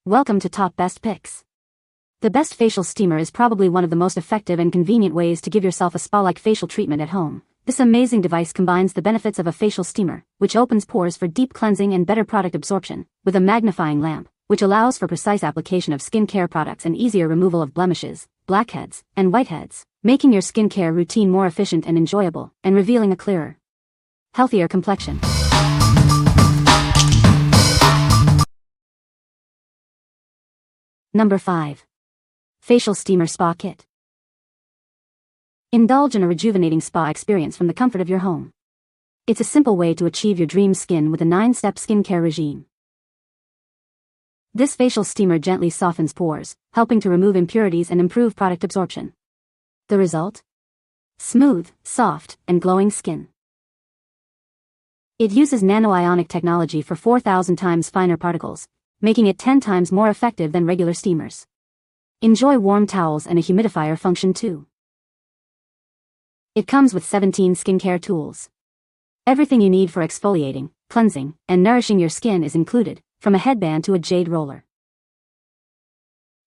Welcome to Top Best Picks. The best facial steamer is probably one of the most effective and convenient ways to give yourself a spa-like facial treatment at home. This amazing device combines the benefits of a facial steamer, which opens pores for deep cleansing and better product absorption, with a magnifying lamp, which allows for precise application of skincare products and easier removal of blemishes, blackheads, and whiteheads, making your skincare routine more efficient and enjoyable, and revealing a clearer, healthier complexion. Number 5. Facial Steamer Spa Kit. Indulge in a rejuvenating spa experience from the comfort of your home. It's a simple way to achieve your dream skin with a 9-step skincare regime. This facial steamer gently softens pores, helping to remove impurities and improve product absorption. The result? Smooth, soft, and glowing skin. It uses nano-ionic technology for 4,000 times finer particles, making it 10 times more effective than regular steamers. Enjoy warm towels and a humidifier function too. It comes with 17 skincare tools. Everything you need for exfoliating, cleansing, and nourishing your skin is included, from a headband to a jade roller.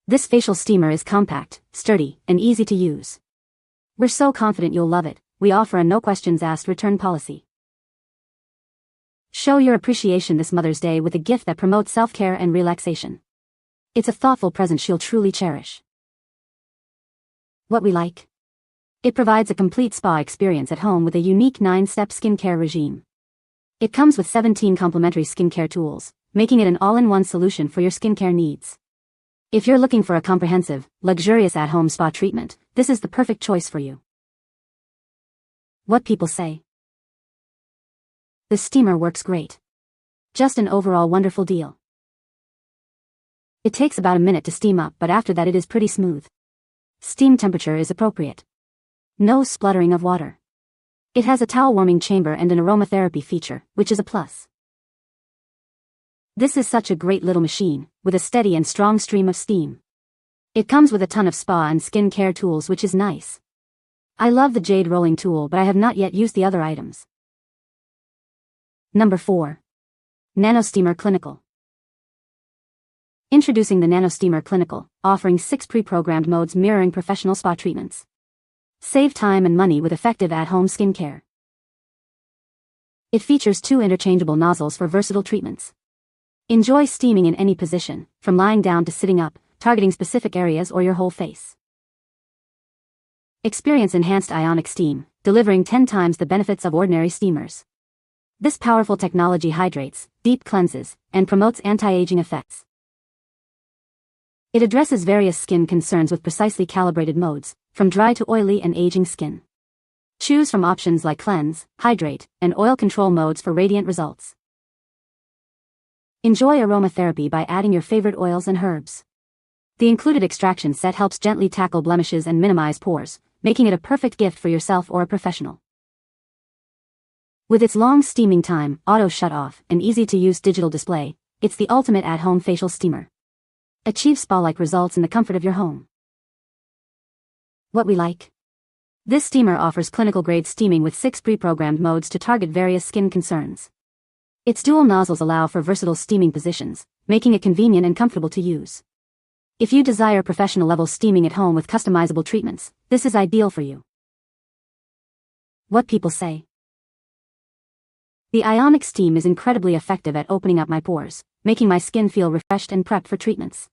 This facial steamer is compact, sturdy, and easy to use. We're so confident you'll love it, we offer a no questions asked return policy. Show your appreciation this Mother's Day with a gift that promotes self-care and relaxation. It's a thoughtful present she'll truly cherish. What we like? It provides a complete spa experience at home with a unique 9-step skincare regime. It comes with 17 complementary skincare tools, making it an all-in-one solution for your skincare needs. If you're looking for a comprehensive, luxurious at-home spa treatment, this is the perfect choice for you. What people say? The steamer works great. Just an overall wonderful deal. It takes about a minute to steam up, but after that it is pretty smooth. Steam temperature is appropriate. No spluttering of water. It has a towel warming chamber and an aromatherapy feature, which is a plus. This is such a great little machine, with a steady and strong stream of steam. It comes with a ton of spa and skin care tools, which is nice. I love the jade rolling tool, but I have not yet used the other items. Number 4. NanoSteamer Clinical. Introducing the NanoSteamer Clinical, offering 6 pre-programmed modes mirroring professional spa treatments. Save time and money with effective at-home skincare. It features 2 interchangeable nozzles for versatile treatments. Enjoy steaming in any position, from lying down to sitting up, targeting specific areas or your whole face. Experience enhanced ionic steam, delivering 10 times the benefits of ordinary steamers. This powerful technology hydrates, deep cleanses, and promotes anti-aging effects. It addresses various skin concerns with precisely calibrated modes, from dry to oily and aging skin. Choose from options like cleanse, hydrate, and oil control modes for radiant results. Enjoy aromatherapy by adding your favorite oils and herbs. The included extraction set helps gently tackle blemishes and minimize pores, making it a perfect gift for yourself or a professional. With its long steaming time, auto shut-off, and easy-to-use digital display, it's the ultimate at-home facial steamer. Achieve spa-like results in the comfort of your home. What we like? This steamer offers clinical-grade steaming with 6 pre-programmed modes to target various skin concerns. Its dual nozzles allow for versatile steaming positions, making it convenient and comfortable to use. If you desire professional-level steaming at home with customizable treatments, this is ideal for you. What people say? The ionic steam is incredibly effective at opening up my pores, making my skin feel refreshed and prepped for treatments.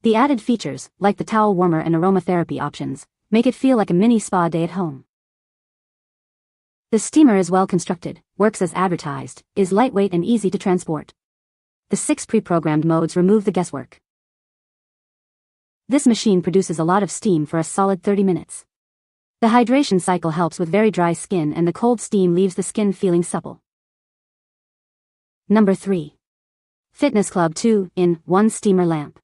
The added features, like the towel warmer and aromatherapy options, make it feel like a mini spa day at home. The steamer is well constructed, works as advertised, is lightweight and easy to transport. The 6 pre-programmed modes remove the guesswork. This machine produces a lot of steam for a solid 30 minutes. The hydration cycle helps with very dry skin, and the cold steam leaves the skin feeling supple. Number 3. Fitnessclub 2-in-1 Steamer Lamp.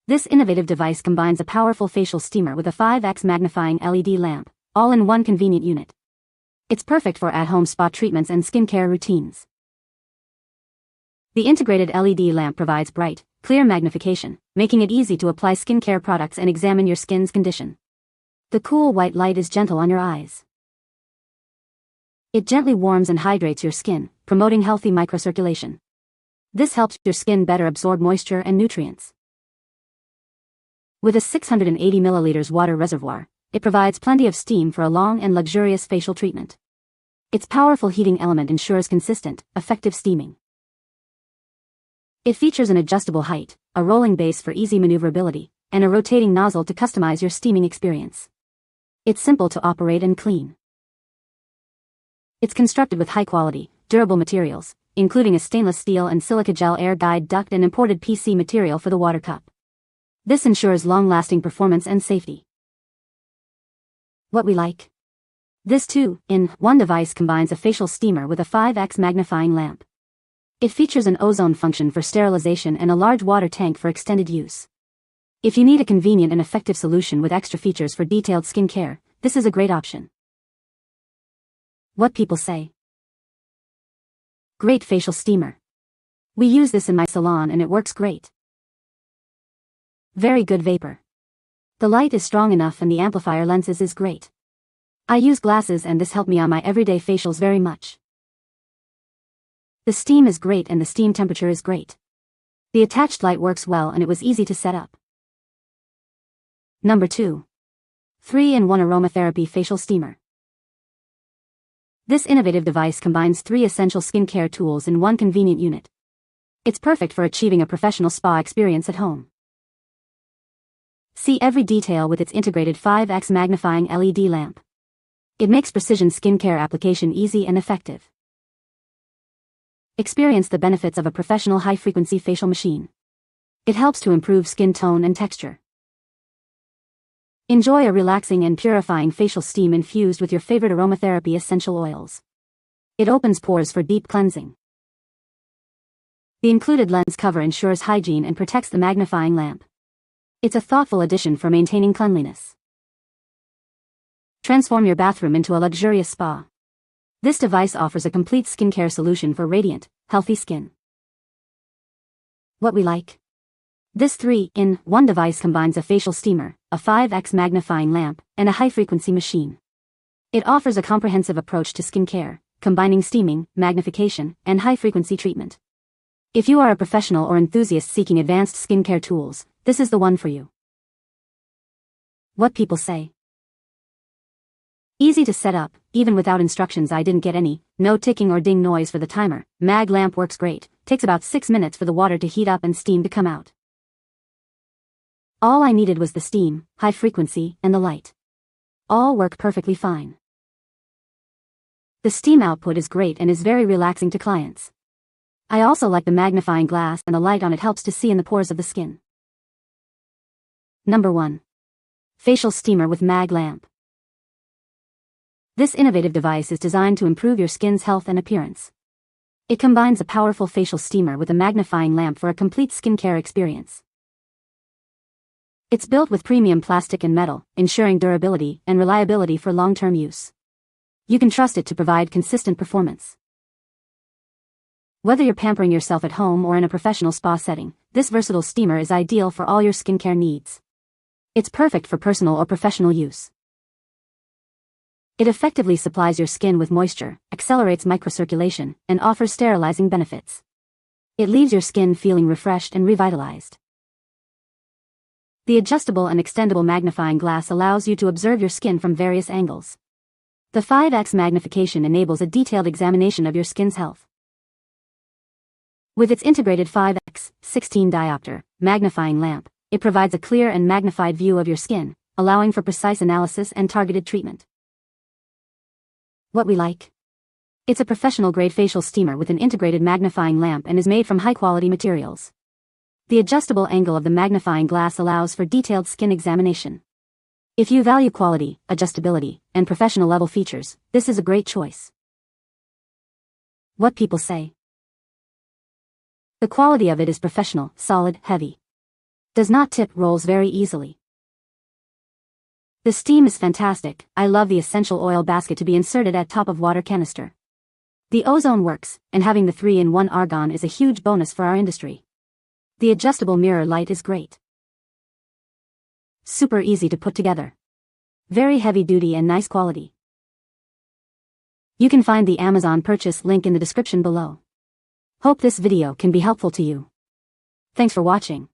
This innovative device combines a powerful facial steamer with a 5x magnifying LED lamp, all in one convenient unit. It's perfect for at-home spa treatments and skincare routines. The integrated LED lamp provides bright, clear magnification, making it easy to apply skincare products and examine your skin's condition. The cool white light is gentle on your eyes. It gently warms and hydrates your skin, promoting healthy microcirculation. This helps your skin better absorb moisture and nutrients. With a 680 milliliters water reservoir, it provides plenty of steam for a long and luxurious facial treatment. Its powerful heating element ensures consistent, effective steaming. It features an adjustable height, a rolling base for easy maneuverability, and a rotating nozzle to customize your steaming experience. It's simple to operate and clean. It's constructed with high-quality, durable materials, including a stainless steel and silica gel air guide duct and imported PC material for the water cup. This ensures long-lasting performance and safety. What we like? This 2-in-1 device combines a facial steamer with a 5x magnifying lamp. It features an ozone function for sterilization and a large water tank for extended use. If you need a convenient and effective solution with extra features for detailed skin care, this is a great option. What people say? Great facial steamer. We use this in my salon and it works great. Very good vapor. The light is strong enough and the amplifier lenses is great. I use glasses and this helped me on my everyday facials very much. The steam is great and the steam temperature is great. The attached light works well and it was easy to set up. Number 2. 3-in-1 Aromatherapy Facial Steamer. This innovative device combines 3 essential skincare tools in one convenient unit. It's perfect for achieving a professional spa experience at home. See every detail with its integrated 5x magnifying LED lamp. It makes precision skincare application easy and effective. Experience the benefits of a professional high-frequency facial machine. It helps to improve skin tone and texture. Enjoy a relaxing and purifying facial steam infused with your favorite aromatherapy essential oils. It opens pores for deep cleansing. The included lens cover ensures hygiene and protects the magnifying lamp. It's a thoughtful addition for maintaining cleanliness. Transform your bathroom into a luxurious spa. This device offers a complete skincare solution for radiant, healthy skin. What we like? This 3-in-1 device combines a facial steamer, a 5x magnifying lamp, and a high-frequency machine. It offers a comprehensive approach to skincare, combining steaming, magnification, and high-frequency treatment. If you are a professional or enthusiast seeking advanced skincare tools, this is the one for you. What people say? Easy to set up, even without instructions. I didn't get any, no ticking or ding noise for the timer. Mag lamp works great, takes about 6 minutes for the water to heat up and steam to come out. All I needed was the steam, high frequency, and the light. All work perfectly fine. The steam output is great and is very relaxing to clients. I also like the magnifying glass and the light on it helps to see in the pores of the skin. Number 1. Facial Steamer with Mag Lamp. This innovative device is designed to improve your skin's health and appearance. It combines a powerful facial steamer with a magnifying lamp for a complete skincare experience. It's built with premium plastic and metal, ensuring durability and reliability for long-term use. You can trust it to provide consistent performance. Whether you're pampering yourself at home or in a professional spa setting, this versatile steamer is ideal for all your skincare needs. It's perfect for personal or professional use. It effectively supplies your skin with moisture, accelerates microcirculation, and offers sterilizing benefits. It leaves your skin feeling refreshed and revitalized. The adjustable and extendable magnifying glass allows you to observe your skin from various angles. The 5x magnification enables a detailed examination of your skin's health. With its integrated 5x, 16 diopter, magnifying lamp, it provides a clear and magnified view of your skin, allowing for precise analysis and targeted treatment. What we like? It's a professional-grade facial steamer with an integrated magnifying lamp and is made from high-quality materials. The adjustable angle of the magnifying glass allows for detailed skin examination. If you value quality, adjustability, and professional-level features, this is a great choice. What people say? The quality of it is professional, solid, heavy. Does not tip, rolls very easily. The steam is fantastic. I love the essential oil basket to be inserted at top of water canister. The ozone works, and having the 3-in-1 argon is a huge bonus for our industry. The adjustable mirror light is great. Super easy to put together. Very heavy duty and nice quality. You can find the Amazon purchase link in the description below. Hope this video can be helpful to you. Thanks for watching.